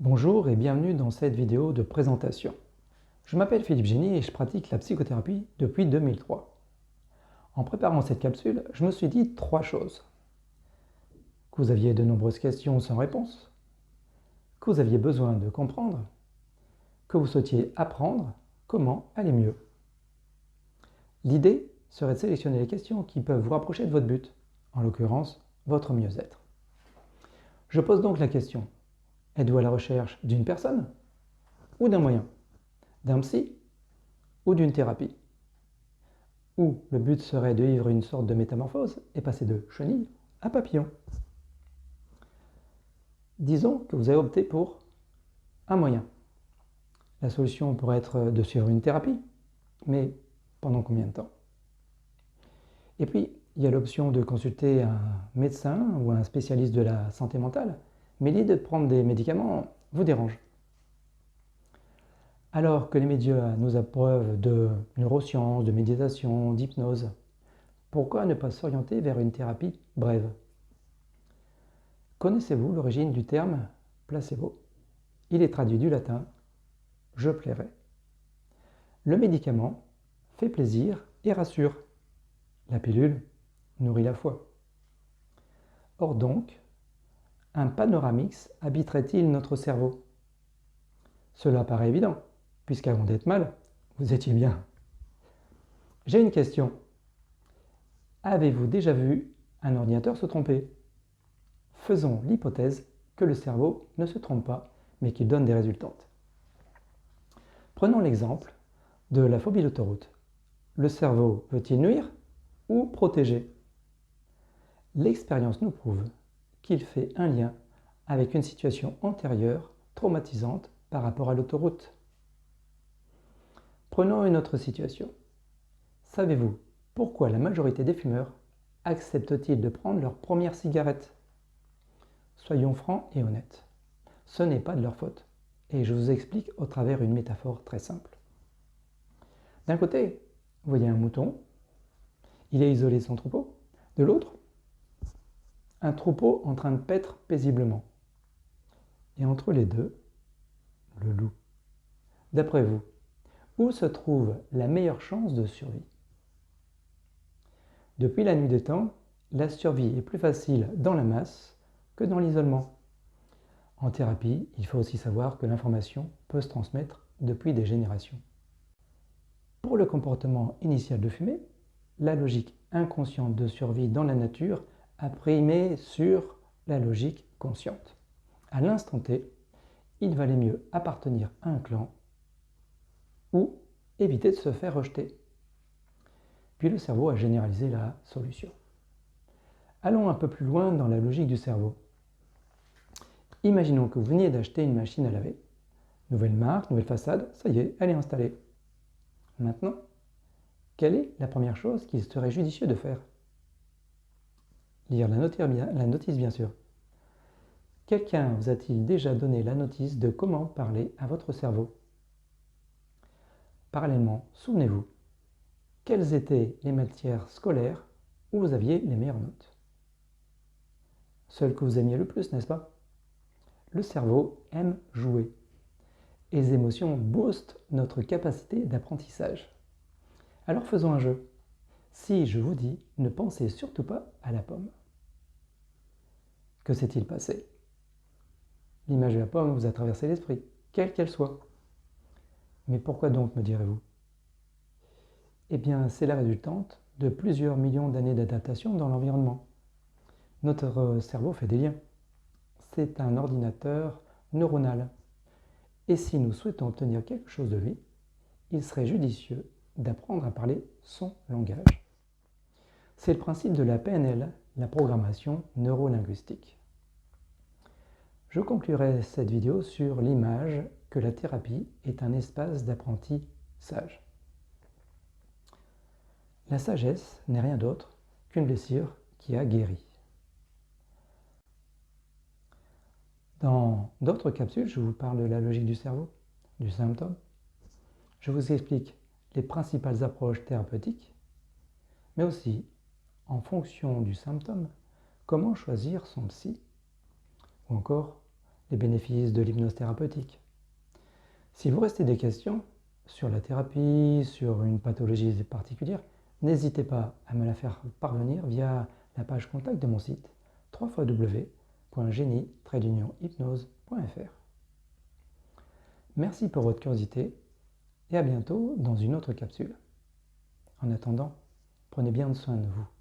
Bonjour et bienvenue dans cette vidéo de présentation. Je m'appelle Philippe Génie et je pratique la psychothérapie depuis 2003. En préparant cette capsule, je me suis dit trois choses. Que vous aviez de nombreuses questions sans réponse, que vous aviez besoin de comprendre, que vous souhaitiez apprendre comment aller mieux. L'idée serait de sélectionner les questions qui peuvent vous rapprocher de votre but, en l'occurrence votre mieux-être. Je pose donc la question: êtes-vous à la recherche d'une personne ou d'un moyen, d'un psy ou d'une thérapie? Ou le but serait de vivre une sorte de métamorphose et passer de chenille à papillon. Disons que vous avez opté pour un moyen. La solution pourrait être de suivre une thérapie, mais pendant combien de temps? Et puis, il y a l'option de consulter un médecin ou un spécialiste de la santé mentale, mais l'idée de prendre des médicaments vous dérange. Alors que les médias nous abreuvent de neurosciences, de méditation, d'hypnose, pourquoi ne pas s'orienter vers une thérapie brève? Connaissez-vous l'origine du terme placebo? Il est traduit du latin « je plairai ». Le médicament fait plaisir et rassure. La pilule nourrit la foi. Or donc, un panoramix habiterait-il notre cerveau? Cela paraît évident, puisqu'avant d'être mal, vous étiez bien. J'ai une question. Avez-vous déjà vu un ordinateur se tromper? Faisons l'hypothèse que le cerveau ne se trompe pas, mais qu'il donne des résultantes. Prenons l'exemple de la phobie d'autoroute. Le cerveau veut-il nuire ou protéger? L'expérience nous prouve qu'il fait un lien avec une situation antérieure traumatisante par rapport à l'autoroute. Prenons une autre situation. Savez-vous pourquoi la majorité des fumeurs acceptent-ils de prendre leur première cigarette? Soyons francs et honnêtes. Ce n'est pas de leur faute. Et je vous explique au travers d'une métaphore très simple. D'un côté, vous voyez un mouton, il est isolé de son troupeau. De l'autre, un troupeau en train de paître paisiblement. Et entre les deux, le loup. D'après vous, où se trouve la meilleure chance de survie? Depuis la nuit des temps, la survie est plus facile dans la masse que dans l'isolement. En thérapie, il faut aussi savoir que l'information peut se transmettre depuis des générations. Pour le comportement initial de fumer, la logique inconsciente de survie dans la nature a primé sur la logique consciente. À l'instant T, il valait mieux appartenir à un clan ou éviter de se faire rejeter. Puis le cerveau a généralisé la solution. Allons un peu plus loin dans la logique du cerveau. Imaginons que vous veniez d'acheter une machine à laver. Nouvelle marque, nouvelle façade, ça y est, elle est installée. Maintenant, quelle est la première chose qu'il serait judicieux de faire? Lire la notice, bien sûr. Quelqu'un vous a-t-il déjà donné la notice de comment parler à votre cerveau? Parallèlement, souvenez-vous, quelles étaient les matières scolaires où vous aviez les meilleures notes? Celles que vous aimiez le plus, n'est-ce pas? Le cerveau aime jouer. Et les émotions boostent notre capacité d'apprentissage. Alors faisons un jeu. Si je vous dis, ne pensez surtout pas à la pomme. Que s'est-il passé? L'image de la pomme vous a traversé l'esprit, quelle qu'elle soit. Mais pourquoi donc, me direz-vous? Eh bien, c'est la résultante de plusieurs millions d'années d'adaptation dans l'environnement. Notre cerveau fait des liens. C'est un ordinateur neuronal. Et si nous souhaitons obtenir quelque chose de lui, il serait judicieux d'apprendre à parler son langage. C'est le principe de la PNL, la programmation neurolinguistique. Je conclurai cette vidéo sur l'image que la thérapie est un espace d'apprentissage. La sagesse n'est rien d'autre qu'une blessure qui a guéri. Dans d'autres capsules, je vous parle de la logique du cerveau, du symptôme. Je vous explique les principales approches thérapeutiques, mais aussi, en fonction du symptôme, comment choisir son psy, ou encore les bénéfices de l'hypnose thérapeutique. Si vous restez des questions sur la thérapie, sur une pathologie particulière, n'hésitez pas à me la faire parvenir via la page contact de mon site www.génie-hypnose.fr. Merci pour votre curiosité et à bientôt dans une autre capsule. En attendant, prenez bien soin de vous.